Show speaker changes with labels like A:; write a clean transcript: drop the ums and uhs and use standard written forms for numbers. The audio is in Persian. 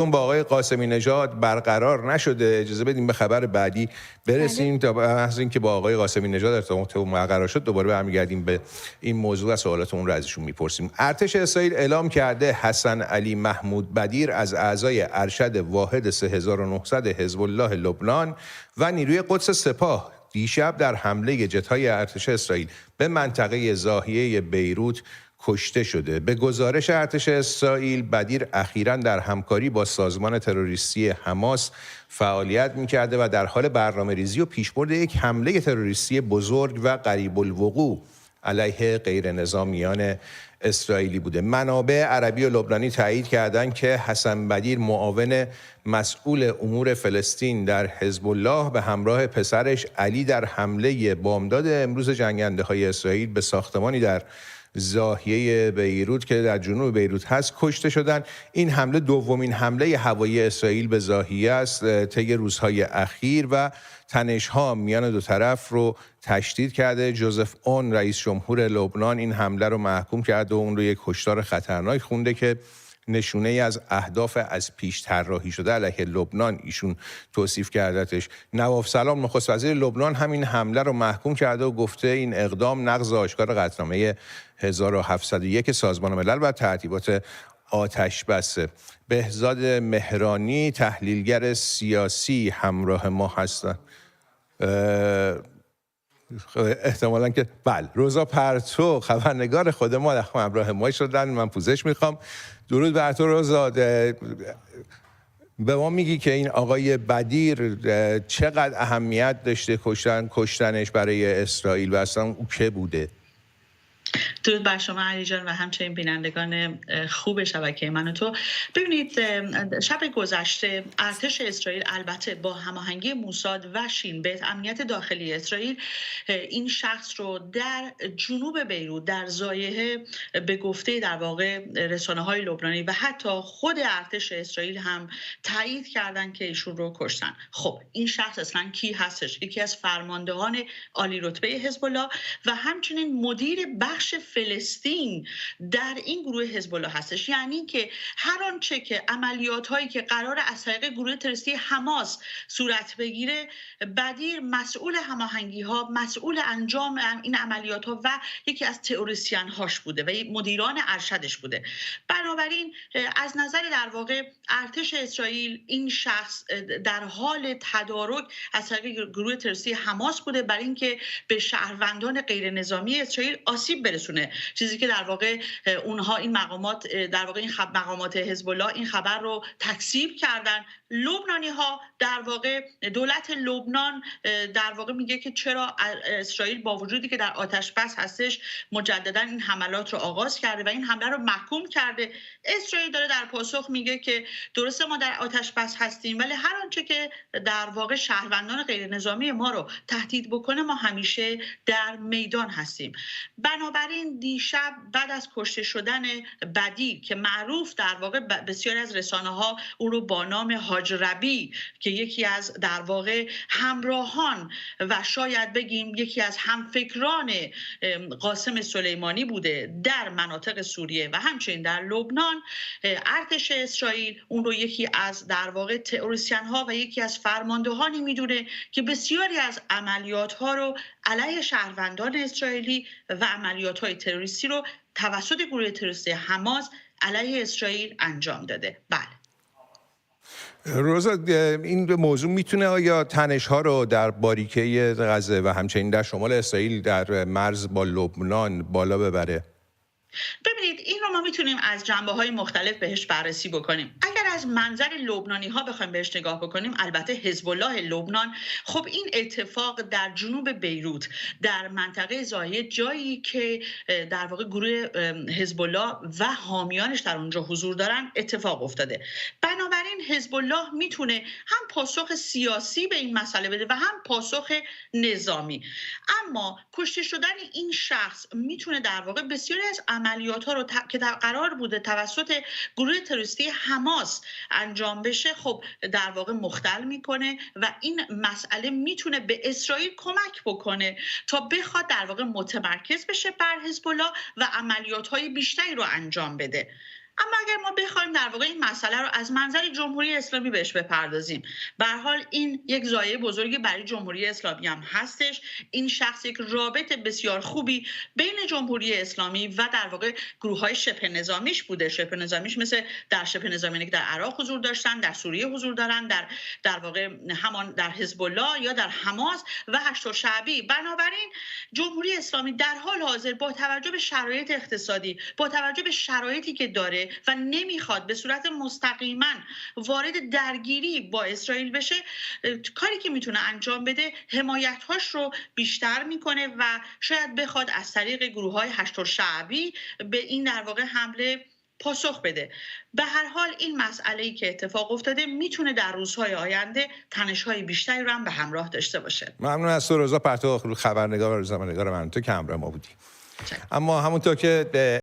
A: با آقای قاسمی نژاد برقرار نشده. اجازه بدیم به خبر بعدی برسیم تا بحث این که با آقای قاسمی نژاد ارتباط برقرار شد دوباره برمیگردیم به این موضوع و سوالات اون رو ازشون میپرسیم. ارتش اسرائیل اعلام کرده حسن علی محمود بدیر از اعضای ارشد واحد 3900 حزب الله لبنان و نیروی قدس سپاه دیشب در حمله جت‌های ارتش اسرائیل به منطقه ضاحیه بیروت کشته شده. به گزارش ارتش اسرائیل بدیر اخیراً در همکاری با سازمان تروریستی حماس فعالیت می‌کرده و در حال برنامه‌ریزی و پیشبرد یک حمله تروریستی بزرگ و قریب الوقوع علیه غیر نظامیان اسرائیلی بوده. منابع عربی و لبنانی تایید کردند که حسن بدیر معاون مسئول امور فلسطین در حزب الله به همراه پسرش علی در حمله بامداد امروز جنگنده‌های اسرائیل به ساختمانی در ضاحیه بیروت که در جنوب بیروت هست کشته شدند. این حمله دومین حمله هوایی اسرائیل به ضاحیه است طی روزهای اخیر و تنش‌ها میان دو طرف رو تشدید کرده. جوزف اون رئیس جمهور لبنان این حمله رو محکوم کرده و اون رو یک هشدار خطرناک خونده که نشونه ای از اهداف از پیش طراحی شده علیه لبنان ایشون توصیف کردتش. نواف سلام نخست وزیر لبنان همین حمله رو محکوم کرده و گفته این اقدام نقض آشکار قطعنامه 1701 سازمان ملل و ترتیبات آتش بسه. بهزاد مهرانی تحلیلگر سیاسی همراه ما هستن. احتمالاً که بله. روزا پرتو خبرنگار خود ما همراه ما شدن. من پوزش میخوام. درود بر تو روزا. به ما میگی که این آقای بدیر چقدر اهمیت داشته کشتنش برای اسرائیل و اصلا او که بوده؟
B: درود بر شما علی جان و همچنین بینندگان خوب شبکه من و تو. ببینید شب گذشته ارتش اسرائیل البته با هماهنگی موساد و شین بیت امنیت داخلی اسرائیل این شخص رو در جنوب بیروت در ضاحیه به گفته در واقع رسانه‌های لبنانی و حتی خود ارتش اسرائیل هم تایید کردن که ایشون رو کشتن. خب این شخص اصلا کی هستش؟ یکی از فرماندهان عالی رتبه حزب الله و همچنین مدیر بخش فلسطین در این گروه حزب الله هستش. یعنی که هر آنچه که عملیات هایی که قرار از طریق گروه تروریستی حماس صورت بگیره بدیر مسئول هماهنگی ها، مسئول انجام این عملیات ها و یکی از تئوریسین هاش بوده و مدیران ارشدش بوده. بنابراین از نظر در واقع ارتش اسرائیل این شخص در حال تدارک از طریق گروه تروریستی حماس بوده برای اینکه به شهروندان غیر نظامی اسرائیل آسیب برسونه. چیزی که در واقع اونها این مقامات در واقع این مقامات حزب الله این خبر رو تکذیب کردن. لبنانی ها در واقع دولت لبنان در واقع میگه که چرا اسرائیل با وجودی که در آتش بس هستش مجددا این حملات رو آغاز کرده و این حمله رو محکوم کرده. اسرائیل داره در پاسخ میگه که درسته ما در آتش بس هستیم ولی هر آنچه که در واقع شهروندان غیر نظامی ما رو تهدید بکنه ما همیشه در میدان هستیم. بنابراین دیشب بعد از کشته شدن بدیر که معروف در واقع بسیاری از رسانه‌ها او رو با نام حاج ربی که یکی از در واقع همراهان و شاید بگیم یکی از همفکران قاسم سلیمانی بوده در مناطق سوریه و همچنین در لبنان، ارتش اسرائیل اون رو یکی از در واقع تئوریسین ها و یکی از فرماندهانی میدونه که بسیاری از عملیات ها رو علیه شهروندان اسرائیلی و عملیات‌های تروریستی رو توسط گروه تروریستی حماس علیه اسرائیل انجام داده. بله.
A: روزا این موضوع میتونه آیا تنش‌ها رو در باریکه غزه و همچنین در شمال اسرائیل در مرز با لبنان بالا ببره؟
B: ببینید این رو ما میتونیم از جنبه‌های مختلف بهش بررسی بکنیم. اگر از منظر لبنانی‌ها بخوایم بهش نگاه بکنیم، البته حزب الله لبنان خب این اتفاق در جنوب بیروت در منطقه ضاحیه جایی که در واقع گروه حزب الله و حامیانش در اونجا حضور دارن اتفاق افتاده. بنابراین حزب الله میتونه هم پاسخ سیاسی به این مسئله بده و هم پاسخ نظامی. اما کشته شدن این شخص میتونه در واقع بسیاری از عملیات ها رو که قرار بوده توسط گروه تروریستی حماس انجام بشه خب در واقع مختل میکنه و این مسئله میتونه به اسرائیل کمک بکنه تا بخواد در واقع متمرکز بشه بر حزب الله و عملیات های بیشتری رو انجام بده. اما اگر ما بخوایم در واقع این مسئله رو از منظر جمهوری اسلامی بهش بپردازیم، به هر حال این یک ضایعه بزرگی برای جمهوری اسلامی هم هستش. این شخص یک رابط بسیار خوبی بین جمهوری اسلامی و در واقع گروه‌های شبه نظامیش بوده. شبه نظامیش مثل در شبه نظامیانی که در عراق حضور داشتن، در سوریه حضور دارن، در واقع همان در حزب الله یا در حماس و هشت‌الشعبی. بنابراین جمهوری اسلامی در حال حاضر با توجه به شرایط اقتصادی، با توجه به شرایطی که داره و نمیخواد به صورت مستقیما وارد درگیری با اسرائیل بشه، کاری که میتونه انجام بده حمایت‌هاش رو بیشتر میکنه و شاید بخواد از طریق گروه‌های هشت‌الشعبی به این در واقع حمله پاسخ بده. به هر حال این مسئله‌ای که اتفاق افتاده میتونه در روزهای آینده تنش‌های بیشتری رو هم به همراه داشته باشه.
A: ممنون از تو رضا پرتو، خبرنگار و روزنامه‌نگار من، تو که همراه ما بودی. اما همونطور که